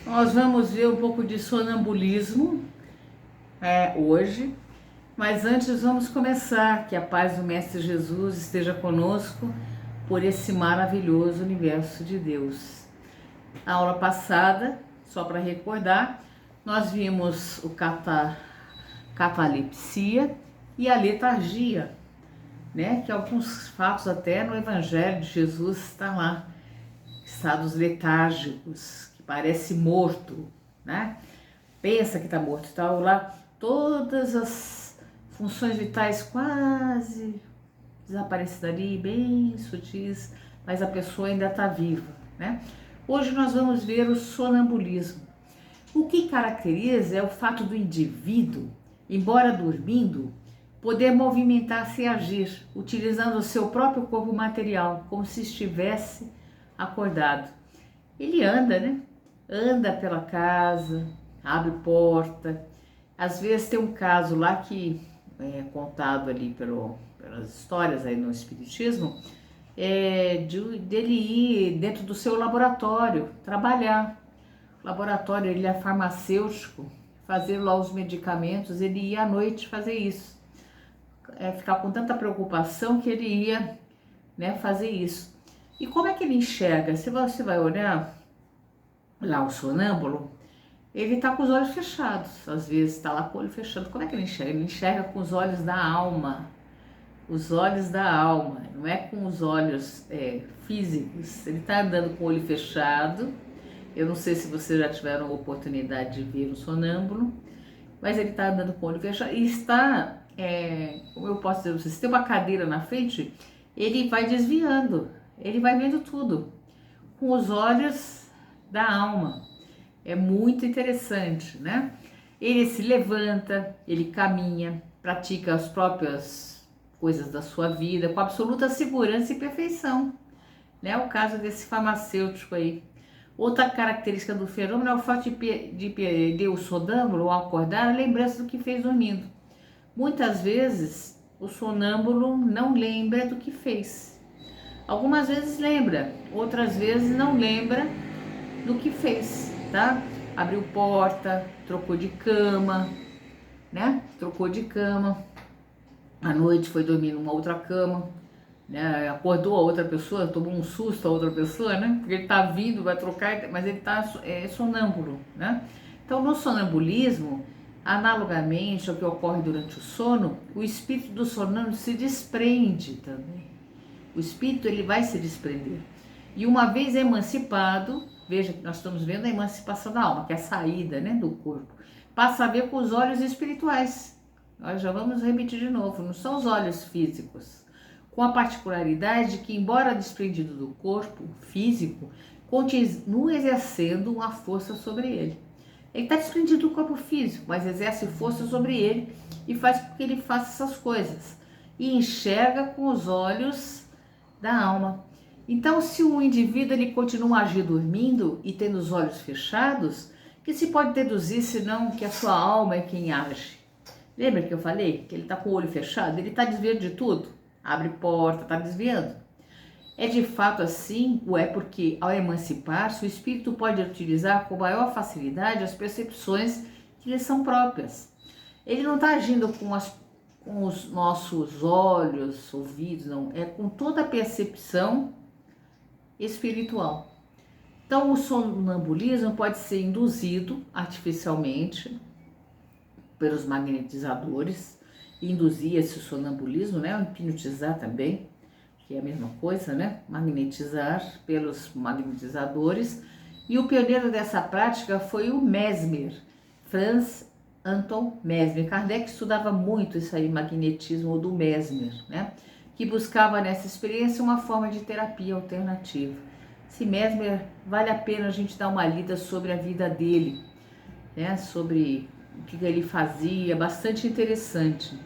Nós vamos ver um pouco de sonambulismo hoje, mas antes vamos começar. Que a paz do Mestre Jesus esteja conosco por esse maravilhoso universo de Deus. Na aula passada, só para recordar, nós vimos o catalepsia e a letargia, né? Que alguns fatos até no Evangelho de Jesus está lá, estados letárgicos, que parece morto, né? Pensa que está morto, está lá todas as funções vitais quase desaparecidas ali, bem sutis, mas a pessoa ainda está viva, né? Hoje nós vamos ver o sonambulismo. O que caracteriza é o fato do indivíduo, embora dormindo, poder movimentar-se e agir, utilizando o seu próprio corpo material, como se estivesse acordado. Ele anda, né? Anda pela casa, abre porta. Às vezes tem um caso lá que é contado ali pelas histórias aí no Espiritismo, dele ir dentro do seu laboratório, trabalhar. O laboratório, ele é farmacêutico, fazer lá os medicamentos, ele ia à noite fazer isso. Ficar com tanta preocupação que ele ia, né, fazer isso. E como é que ele enxerga? Se você vai olhar lá o sonâmbulo, ele tá com os olhos fechados, às vezes tá lá com o olho fechado. Como é que ele enxerga? Ele enxerga com os olhos da alma, os olhos da alma, não é com os olhos físicos. Ele tá andando com o olho fechado. Eu não sei se vocês já tiveram a oportunidade de ver o sonâmbulo, mas ele tá andando com o olho fechado e está, como eu posso dizer, se tem uma cadeira na frente, ele vai desviando, ele vai vendo tudo, com os olhos da alma. É muito interessante, né? Ele se levanta, ele caminha, pratica as próprias coisas da sua vida com absoluta segurança e perfeição, né? O caso desse farmacêutico aí. Outra característica do fenômeno é o fato de perder o sonâmbulo ao acordar a lembrança do que fez dormindo. Muitas vezes o sonâmbulo não lembra do que fez. Algumas vezes lembra, outras vezes não lembra do que fez, tá? Abriu porta, trocou de cama, né? Trocou de cama. À noite foi dormir numa outra cama, né? Acordou a outra pessoa, tomou um susto a outra pessoa, né? Porque ele tá vindo, vai trocar, mas ele tá sonâmbulo, né? Então, no sonambulismo, analogamente ao que ocorre durante o sono, o espírito do sonâmbulo se desprende também. O espírito, ele vai se desprender. E uma vez emancipado, veja que nós estamos vendo a emancipação da alma, que é a saída, né, do corpo, passa a ver com os olhos espirituais. Nós já vamos repetir de novo, não são os olhos físicos. Com a particularidade que, embora desprendido do corpo físico, continua exercendo uma força sobre ele. Ele está desprendido do corpo físico, mas exerce força sobre ele e faz com que ele faça essas coisas. E enxerga com os olhos da alma. Então, se o indivíduo ele continua a agir dormindo e tendo os olhos fechados, que se pode deduzir senão que a sua alma é quem age? Lembra que eu falei que ele está com o olho fechado? Ele está desviando de tudo? Abre porta, está desviando? É de fato assim, ou é porque ao emancipar-se, o espírito pode utilizar com maior facilidade as percepções que lhe são próprias. Ele não está agindo com os nossos olhos, ouvidos, não. É com toda a percepção espiritual. Então, o sonambulismo pode ser induzido artificialmente pelos magnetizadores, induzir esse sonambulismo, né? Hipnotizar também, que é a mesma coisa, né? Magnetizar pelos magnetizadores. E o pioneiro dessa prática foi o Mesmer, Franz Anton Mesmer. Kardec estudava muito isso aí, magnetismo do Mesmer, né? Que buscava nessa experiência uma forma de terapia alternativa. Esse Mesmer, vale a pena a gente dar uma lida sobre a vida dele, né? Sobre o que ele fazia, bastante interessante.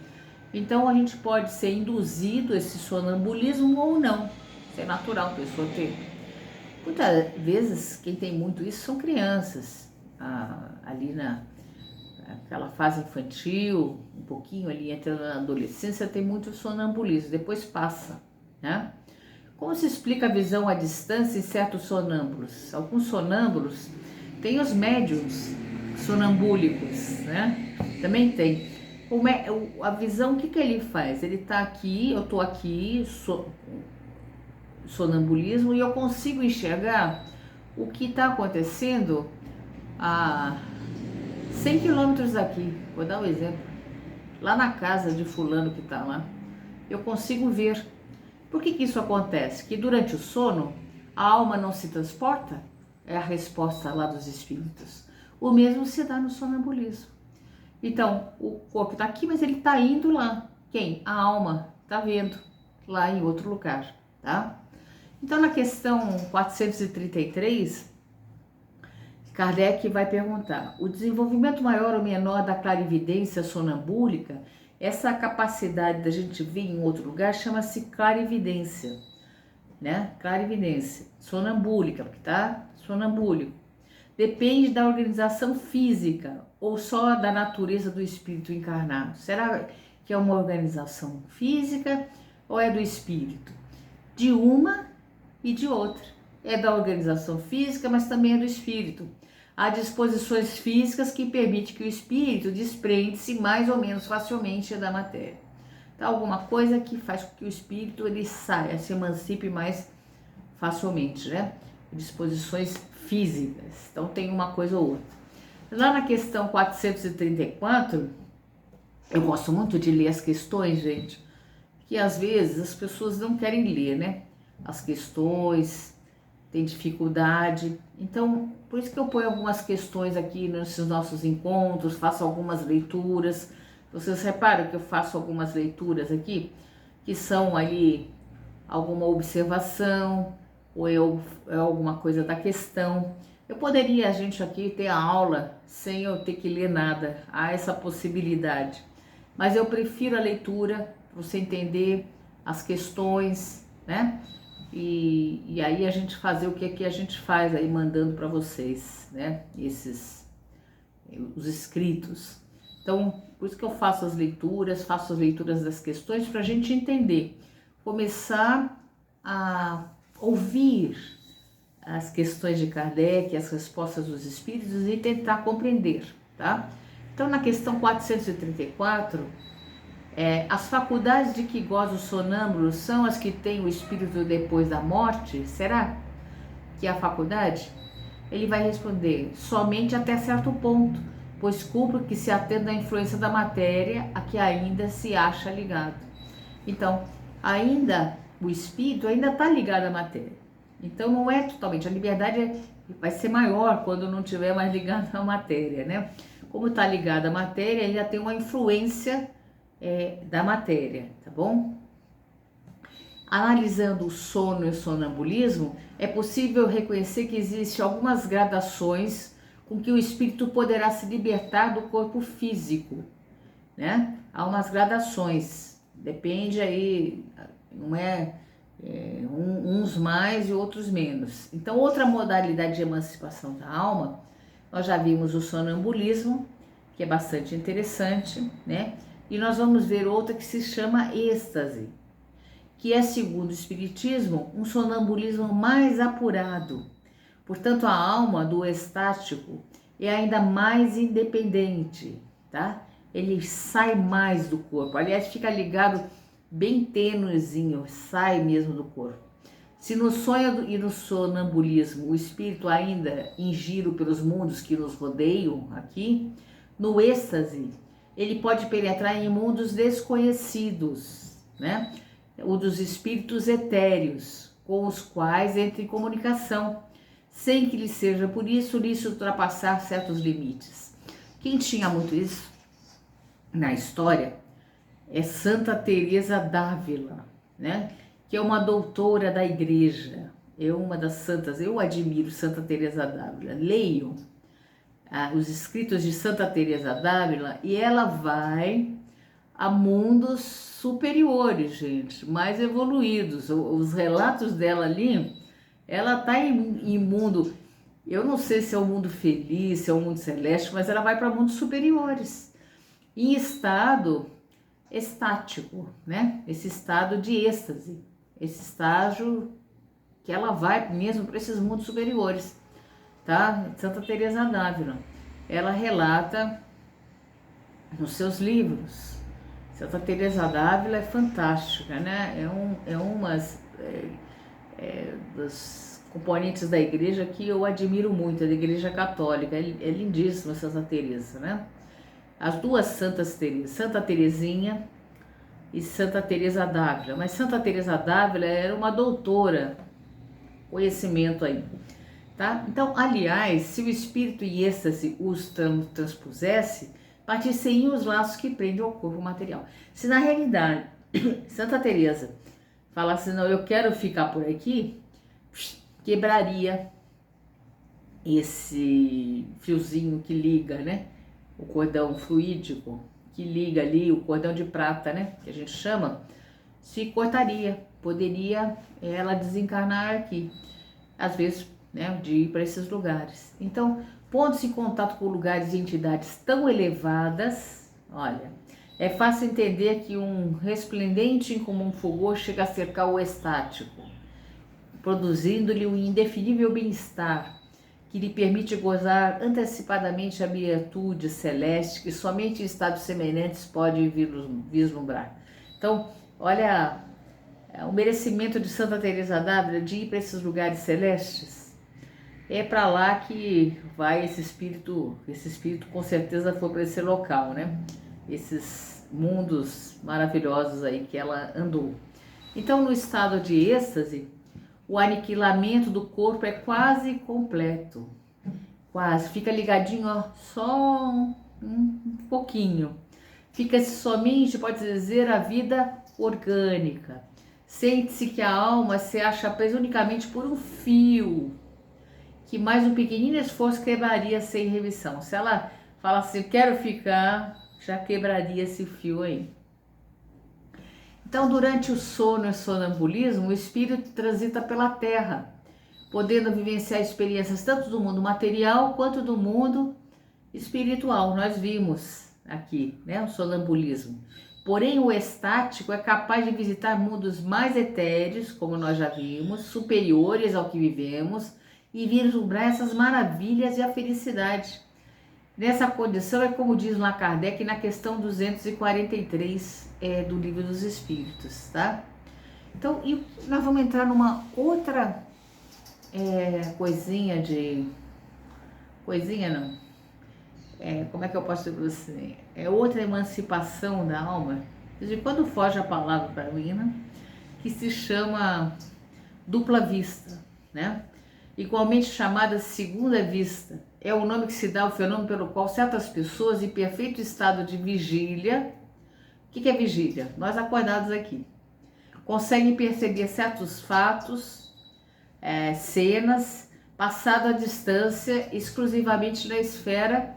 Então a gente pode ser induzido a esse sonambulismo ou não. Isso é natural, a pessoa ter. Muitas vezes quem tem muito isso são crianças, ali naquela fase infantil, um pouquinho ali entrando na adolescência, tem muito sonambulismo, depois passa, né? Como se explica a visão à distância em certos sonâmbulos? Alguns sonâmbulos Tem os médiums sonambúlicos, né? Também tem. A visão, o que ele faz? Ele tá aqui, eu tô aqui, sonambulismo, e eu consigo enxergar o que está acontecendo a 100 quilômetros daqui. Vou dar um exemplo. Lá na casa de fulano que está lá, eu consigo ver. Por que isso acontece? Que durante o sono, a alma não se transporta? É a resposta lá dos espíritos. O mesmo se dá no sonambulismo. Então, o corpo está aqui, mas ele está indo lá. Quem? A alma está vendo lá em outro lugar, tá? Então, na questão 433, Kardec vai perguntar: o desenvolvimento maior ou menor da clarividência sonambúlica, essa capacidade da gente ver em outro lugar, chama-se clarividência, né? Clarividência sonambúlica, porque tá sonambúlico. Depende da organização física ou só da natureza do espírito encarnado? Será que é uma organização física ou é do espírito? De uma e de outra. É da organização física, mas também é do espírito. Há disposições físicas que permitem que o espírito desprende-se mais ou menos facilmente da matéria. Então, alguma coisa que faz com que o espírito ele saia, se emancipe mais facilmente, né? Disposições físicas. Então, tem uma coisa ou outra. Lá na questão 434, eu gosto muito de ler as questões, gente, que às vezes as pessoas não querem ler, né? As questões, tem dificuldade. Então, por isso que eu ponho algumas questões aqui nesses nossos encontros, faço algumas leituras. Vocês reparam que eu faço algumas leituras aqui, que são ali alguma observação, ou é alguma coisa da questão. Eu poderia, a gente aqui, ter a aula sem eu ter que ler nada. Há essa possibilidade. Mas eu prefiro a leitura, para você entender as questões, né? E aí a gente fazer o que a gente faz aí, mandando para vocês, né? Os escritos. Então, por isso que eu faço as leituras das questões, para a gente entender. Começar a ouvir as questões de Kardec, as respostas dos espíritos e tentar compreender, tá? Então, na questão 434, as faculdades de que goza o sonâmbulo são as que tem o espírito depois da morte? Será que é a faculdade? Ele vai responder: somente até certo ponto, pois cumpre que se atenda à influência da matéria a que ainda se acha ligado. Então, ainda o espírito ainda está ligado à matéria. Então, não é totalmente. A liberdade vai ser maior quando não estiver mais ligado à matéria, né? Como está ligado à matéria, ainda tem uma influência da matéria, tá bom? Analisando o sono e o sonambulismo, é possível reconhecer que existem algumas gradações com que o espírito poderá se libertar do corpo físico, né? Há umas gradações, depende aí, não uns mais e outros menos. Então, outra modalidade de emancipação da alma, nós já vimos o sonambulismo, que é bastante interessante, né? E nós vamos ver outra que se chama êxtase, que é, segundo o Espiritismo, um sonambulismo mais apurado. Portanto, a alma do estático é ainda mais independente, tá? Ele sai mais do corpo, aliás, fica ligado bem tênuezinho, sai mesmo do corpo. Se no sonho e no sonambulismo o espírito ainda em giro pelos mundos que nos rodeiam aqui, no êxtase ele pode penetrar em mundos desconhecidos, né? O dos espíritos etéreos, com os quais entra em comunicação, sem que lhe seja por isso lhe ultrapassar certos limites. Quem tinha muito isso na história é Santa Teresa d'Ávila, né? Que é uma doutora da igreja, é uma das santas. Eu admiro Santa Teresa d'Ávila. Leiam os escritos de Santa Teresa d'Ávila e ela vai a mundos superiores, gente, mais evoluídos. Os relatos dela ali, ela tá em mundo, eu não sei se é um mundo feliz, se é um mundo celeste, mas ela vai para mundos superiores, em estado estático, né? Esse estado de êxtase, esse estágio que ela vai mesmo para esses mundos superiores, tá? Santa Teresa d'Ávila. Ela relata nos seus livros. Santa Teresa d'Ávila é fantástica, né? É uma dos componentes da igreja que eu admiro muito, da igreja católica. É lindíssima Santa Teresa, né? As duas Santas Teresas, Santa Teresinha e Santa Teresa d'Ávila. Mas Santa Teresa d'Ávila era uma doutora, conhecimento aí, tá? Então, aliás, se o espírito em êxtase os transpusesse, partissem os laços que prendem ao corpo material. Se na realidade Santa Teresa falasse, não, eu quero ficar por aqui, quebraria esse fiozinho que liga, né? O cordão fluídico que liga ali, o cordão de prata, né? Que a gente chama, se cortaria, poderia ela desencarnar aqui, às vezes, né? De ir para esses lugares. Então, pondo-se em contato com lugares e entidades tão elevadas, olha, é fácil entender que um resplendente e incomum fulgor chega a cercar o estático, produzindo-lhe um indefinível bem-estar, que lhe permite gozar antecipadamente a virtude celeste que somente em estados semelhantes pode vislumbrar. Então, olha, o merecimento de Santa Teresa d'Ávila de ir para esses lugares celestes. É para lá que vai esse espírito com certeza foi para esse local, né? Esses mundos maravilhosos aí que ela andou. Então, no estado de êxtase, o aniquilamento do corpo é quase completo. Quase. Fica ligadinho, ó, só um pouquinho. Fica-se somente, pode dizer, a vida orgânica. Sente-se que a alma se acha presa unicamente por um fio, que mais um pequenino esforço quebraria sem remissão. Se ela fala assim, quero ficar, já quebraria esse fio aí. Então, durante o sono e sonambulismo, o espírito transita pela terra, podendo vivenciar experiências tanto do mundo material quanto do mundo espiritual. Nós vimos aqui, né, o sonambulismo. Porém, o estático é capaz de visitar mundos mais etéreos, como nós já vimos, superiores ao que vivemos, e vislumbrar essas maravilhas e a felicidade. Nessa condição é como diz lá Kardec na questão 243 do Livro dos Espíritos, tá? Então, nós vamos entrar numa outra coisinha não, como é que eu posso dizer assim? É outra emancipação da alma, de quando foge a palavra para mim, né? Que se chama dupla vista, né? Igualmente chamada segunda vista, é o nome que se dá ao fenômeno pelo qual certas pessoas em perfeito estado de vigília, o que é vigília? Nós acordados aqui, conseguem perceber certos fatos, cenas, passado à distância, exclusivamente na esfera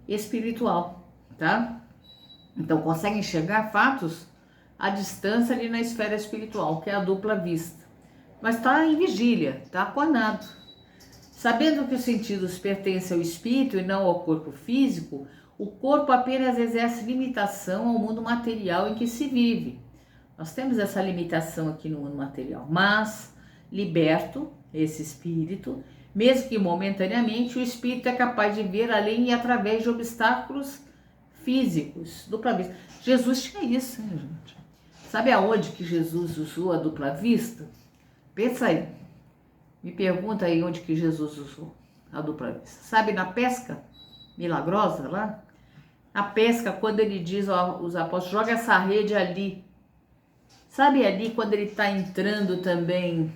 espiritual, tá? Então conseguem enxergar fatos à distância ali na esfera espiritual, que é a dupla vista. Mas está em vigília, está acordado. Sabendo que os sentidos pertencem ao espírito e não ao corpo físico, o corpo apenas exerce limitação ao mundo material em que se vive. Nós temos essa limitação aqui no mundo material, mas, liberto, esse espírito, mesmo que momentaneamente, o espírito é capaz de ver além e através de obstáculos físicos, dupla vista. Jesus tinha isso, né, gente? Sabe aonde que Jesus usou a dupla vista? Pensa aí, me pergunta aí onde que Jesus usou a dupla vista. Sabe na pesca milagrosa lá? A pesca, quando ele diz aos apóstolos, joga essa rede ali. Sabe ali quando ele está entrando também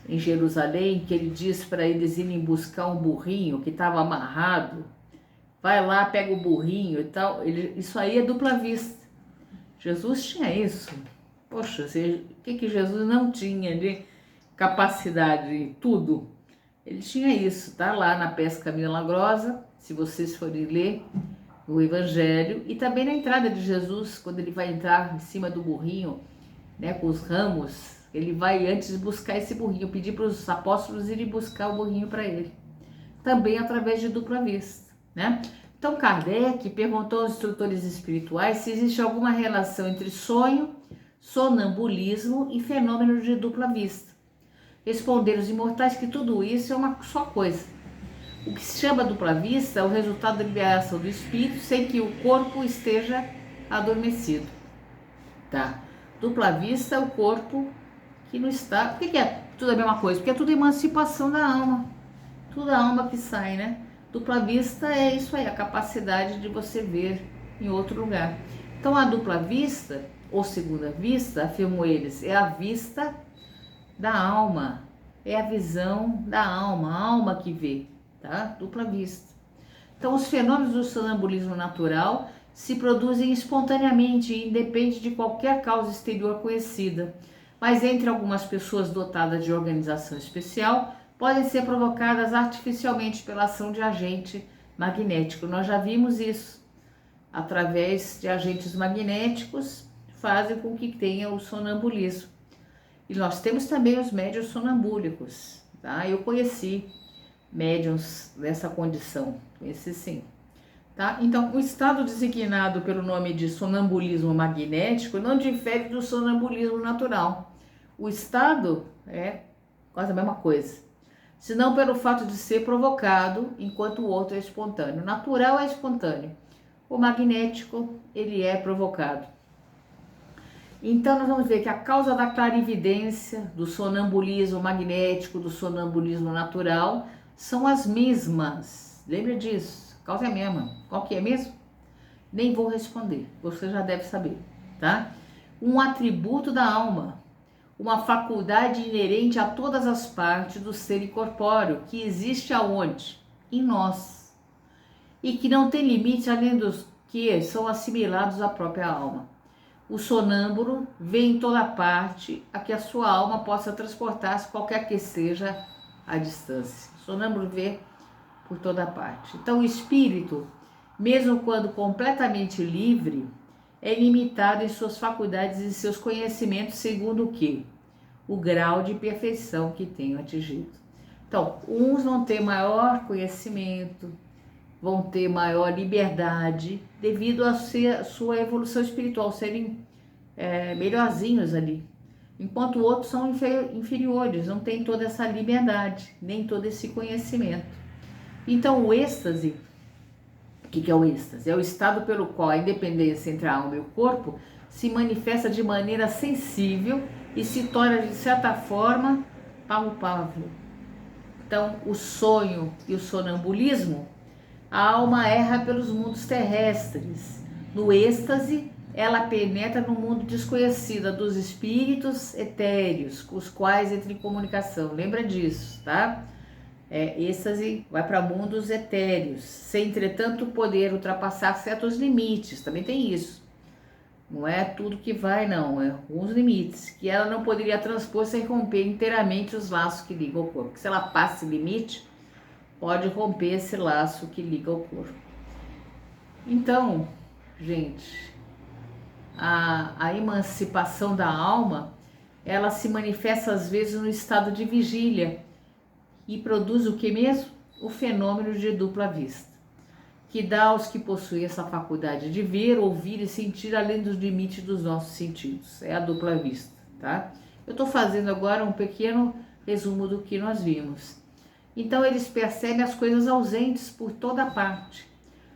em Jerusalém, que ele diz para eles irem buscar um burrinho que estava amarrado? Vai lá, pega o burrinho e tal. Isso aí é dupla vista. Jesus tinha isso. Poxa, o que Jesus não tinha de capacidade em tudo? Ele tinha isso, tá lá na pesca milagrosa, se vocês forem ler o Evangelho, e também na entrada de Jesus, quando ele vai entrar em cima do burrinho, né, com os ramos, ele vai antes buscar esse burrinho, pedir para os apóstolos irem buscar o burrinho para ele. Também através de dupla vista, né? Então Kardec perguntou aos instrutores espirituais se existe alguma relação entre sonho, sonambulismo e fenômeno de dupla vista. Responderam os imortais que tudo isso é uma só coisa, O que se chama dupla vista é o resultado da liberação do espírito sem que o corpo esteja adormecido, tá? Dupla vista é o corpo que não está... Por que é tudo a mesma coisa? Porque é tudo emancipação da alma. Tudo a alma que sai, né? Dupla vista é isso aí, a capacidade de você ver em outro lugar. Então a dupla vista, ou segunda vista, afirmam eles, é a vista da alma, é a visão da alma, a alma que vê, tá? Dupla vista. Então os fenômenos do sonambulismo natural se produzem espontaneamente e independe de qualquer causa exterior conhecida, mas entre algumas pessoas dotadas de organização especial, podem ser provocadas artificialmente pela ação de agente magnético. Nós já vimos isso. Através de agentes magnéticos, fazem com que tenha o sonambulismo. E nós temos também os médiuns sonambúlicos, tá? Eu conheci médiuns nessa condição, conheci sim. Tá? Então, o estado designado pelo nome de sonambulismo magnético não difere do sonambulismo natural. O estado é quase a mesma coisa, senão pelo fato de ser provocado, enquanto o outro é espontâneo. O natural é espontâneo, o magnético ele é provocado. Então nós vamos ver que a causa da clarividência, do sonambulismo magnético, do sonambulismo natural, são as mesmas. Lembra disso? A causa é a mesma. Qual que é mesmo? Nem vou responder, você já deve saber, tá? Um atributo da alma, uma faculdade inerente a todas as partes do ser incorpóreo, que existe aonde? Em nós. E que não tem limite além dos que são assimilados à própria alma. O sonâmbulo vê em toda parte a que a sua alma possa transportar-se qualquer que seja a distância. O sonâmbulo vê por toda parte. Então o espírito, mesmo quando completamente livre, é limitado em suas faculdades e seus conhecimentos segundo o quê? O grau de perfeição que tenham atingido. Então, uns vão ter maior conhecimento, vão ter maior liberdade devido à sua evolução espiritual, serem melhorzinhos ali, enquanto outros são inferiores, não têm toda essa liberdade, nem todo esse conhecimento. Então o êxtase, o que é o êxtase? É o estado pelo qual a independência entre a alma e o corpo se manifesta de maneira sensível e se torna de certa forma palpável. Então o sonho e o sonambulismo, a alma erra pelos mundos terrestres. No êxtase, ela penetra no mundo desconhecido dos espíritos etéreos, com os quais entra em comunicação. Lembra disso, tá? Êxtase vai para mundos etéreos, sem, entretanto, poder ultrapassar certos limites. Também tem isso. Não é tudo que vai, não. É alguns limites, que ela não poderia transpor sem romper inteiramente os laços que ligam ao corpo. Porque se ela passa esse limite, pode romper esse laço que liga ao corpo. Então, gente, a emancipação da alma, ela se manifesta às vezes no estado de vigília e produz o que mesmo? O fenômeno de dupla vista, que dá aos que possuem essa faculdade de ver, ouvir e sentir além dos limites dos nossos sentidos. É a dupla vista, tá? Eu estou fazendo agora um pequeno resumo do que nós vimos. Então eles percebem as coisas ausentes por toda parte,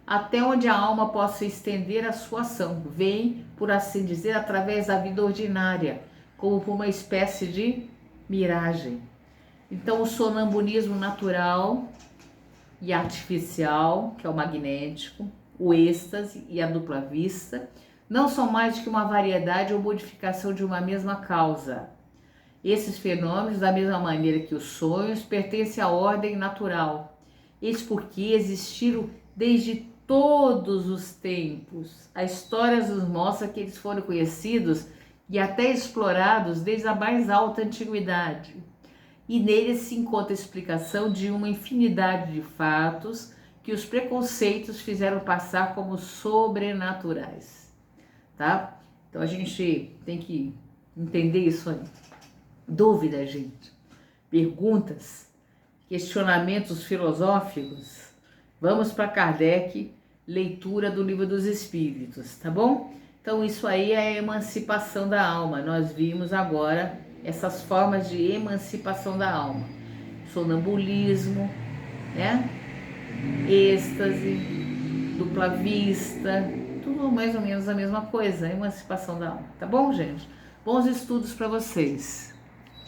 até onde a alma possa estender a sua ação. Vem, por assim dizer, através da vida ordinária, como por uma espécie de miragem. Então o sonambulismo natural e artificial, que é o magnético, o êxtase e a dupla vista, não são mais do que uma variedade ou modificação de uma mesma causa. Esses fenômenos, da mesma maneira que os sonhos, pertencem à ordem natural. Eis porque existiram desde todos os tempos. A história nos mostra que eles foram conhecidos e até explorados desde a mais alta antiguidade. E neles se encontra a explicação de uma infinidade de fatos que os preconceitos fizeram passar como sobrenaturais. Tá? Então a gente tem que entender isso aí. Dúvidas, gente, perguntas, questionamentos filosóficos, vamos para Kardec, leitura do Livro dos Espíritos, tá bom? Então isso aí é a emancipação da alma. Nós vimos agora essas formas de emancipação da alma. Sonambulismo, né? êxtase, dupla vista, tudo mais ou menos a mesma coisa, emancipação da alma. Tá bom, gente? Bons estudos para vocês.